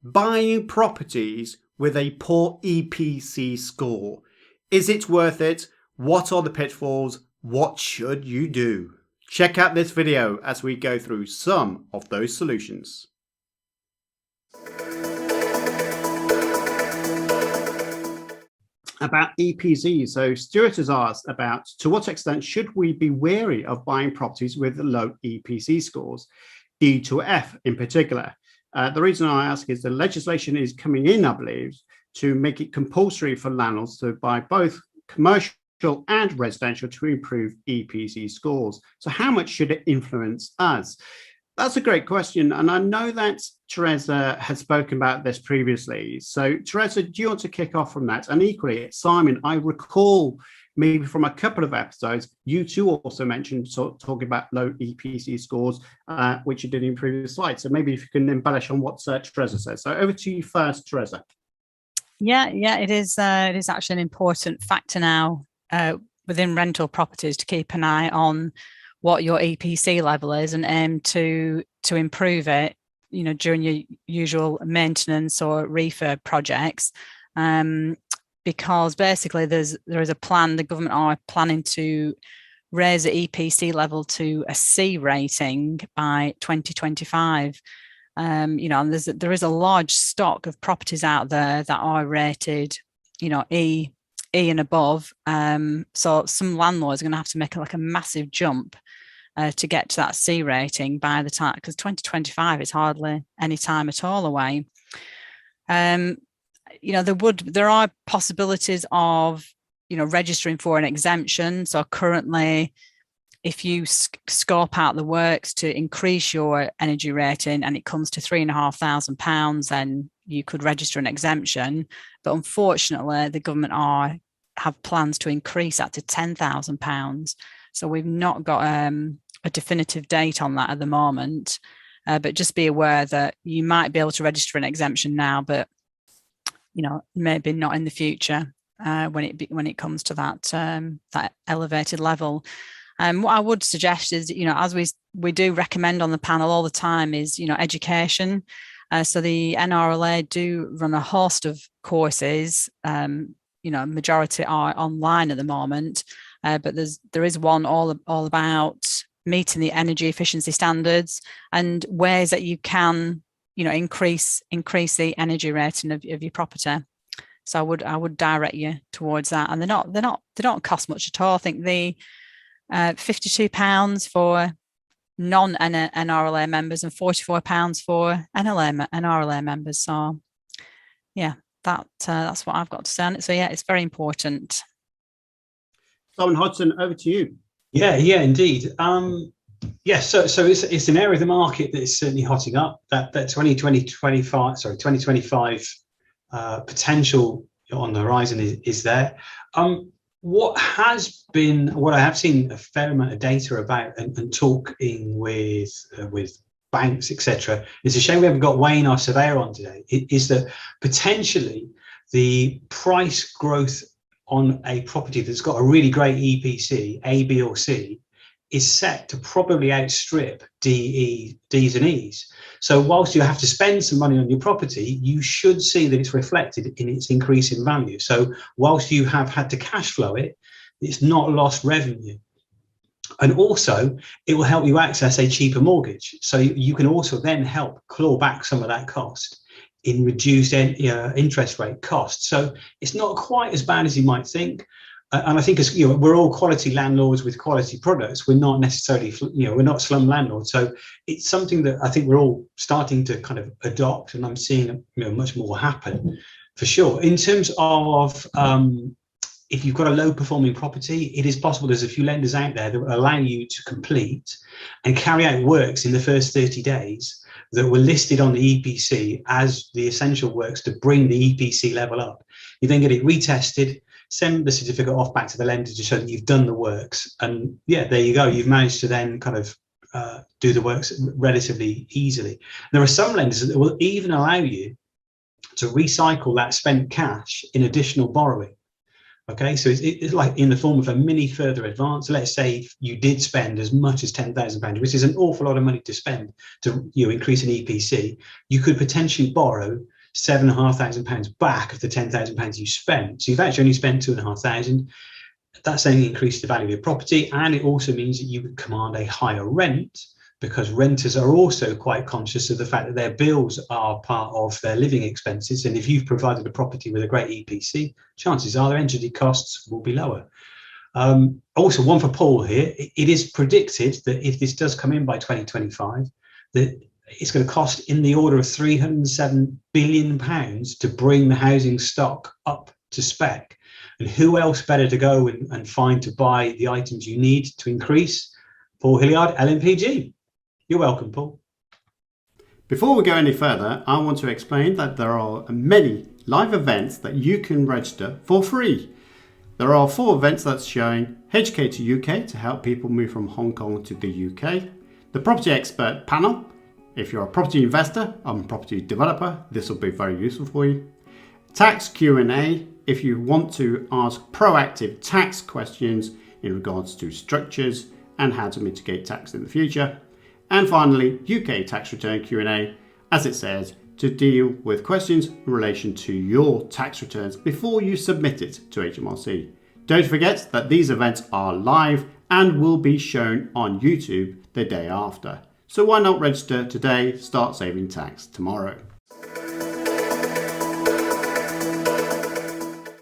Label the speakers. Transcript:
Speaker 1: Buying properties with a poor EPC score. Is it worth it? What are the pitfalls? What should you do? Check out this video as we go through some of those solutions. About EPCs. So Stuart has asked about to what extent should we be wary of buying properties with low EPC scores, D to F in particular. The reason I ask is the legislation is coming in, I believe, to make it compulsory for landlords to buy both commercial and residential to improve EPC scores. So how much should it influence us? That's a great question. And I know that Teresa has spoken about this previously. So Teresa, do you want to kick off from that? And equally, Simon, I recall maybe from a couple of episodes, you too also mentioned talking about low EPC scores, which you did in previous slides. So maybe if you can embellish on what Teresa says. So over to you first, Teresa.
Speaker 2: Yeah, it is actually an important factor now within rental properties to keep an eye on what your EPC level is and aim to improve it, during your usual maintenance or refurb projects. Because basically there is a plan, the government are planning to raise the EPC level to a C rating by 2025. And there is a large stock of properties out there that are rated, E and above. So some landlords are going to have to make like a massive jump to get to that C rating by the time, because 2025 is hardly any time at all away. There are possibilities of, registering for an exemption. So currently, if you scope out the works to increase your energy rating and it comes to £3,500, then you could register an exemption. But unfortunately, the government have plans to increase that to £10,000. So we've not got a definitive date on that at the moment. But just be aware that you might be able to register an exemption now, but maybe not in the future when it comes to that elevated level. What I would suggest is, as we do recommend on the panel all the time, is education. So the NRLA do run a host of courses. Majority are online at the moment, but there is one all about meeting the energy efficiency standards and ways that you can increase the energy rating of your property. So I would direct you towards that, and they don't cost much at all. I think the £52 for non-NRLA members and £44 for NRLA members. So yeah, that's what I've got to say on it. So yeah, it's very important.
Speaker 1: Simon Hodson, over to you.
Speaker 3: Yeah, indeed. So it's an area of the market that is certainly hotting up. That 2025 potential on the horizon is there. What I have seen a fair amount of data about and talking with banks, etc. It's a shame we haven't got Wayne, our surveyor, on today. Is that potentially the price growth on a property that's got a really great EPC, A, B, or C, is set to probably outstrip D's and E's. So whilst you have to spend some money on your property, you should see that it's reflected in its increase in value. So whilst you have had to cash flow it, it's not lost revenue. And also, it will help you access a cheaper mortgage. So you can also then help claw back some of that cost in reduced interest rate costs. So it's not quite as bad as you might think. And I think as we're all quality landlords with quality products, we're not necessarily, we're not slum landlords. So it's something that I think we're all starting to kind of adopt, and I'm seeing much more happen for sure. In terms of if you've got a low performing property, it is possible there's a few lenders out there that will allow you to complete and carry out works in the first 30 days that were listed on the EPC as the essential works to bring the EPC level up. You then get it retested, send the certificate off back to the lender to show that you've done the works. And yeah, there you go. You've managed to then kind of do the works relatively easily. There are some lenders that will even allow you to recycle that spent cash in additional borrowing. Okay, so it's like in the form of a mini further advance. Let's say you did spend as much as £10,000, which is an awful lot of money to spend to increase an EPC. You could potentially borrow £7,500 back of the £10,000 you spent. So you've actually only spent £2,500. That's only increased the value of your property, and it also means that you would command a higher rent, because renters are also quite conscious of the fact that their bills are part of their living expenses. And if you've provided a property with a great EPC, chances are their energy costs will be lower. Also, one for Paul here. It is predicted that if this does come in by 2025, that it's going to cost in the order of £307 billion to bring the housing stock up to spec. And who else better to go and find to buy the items you need to increase? Paul Hilliard, LMPG. You're welcome, Paul.
Speaker 1: Before we go any further, I want to explain that there are many live events that you can register for free. There are 4 events that's showing HK to UK to help people move from Hong Kong to the UK, the Property Expert Panel. If you're a property investor and property developer, this will be very useful for you. Tax Q&A, if you want to ask proactive tax questions in regards to structures and how to mitigate tax in the future. And finally, UK tax return Q&A, as it says, to deal with questions in relation to your tax returns before you submit it to HMRC. Don't forget that these events are live and will be shown on YouTube the day after. So why not register today, start saving tax tomorrow.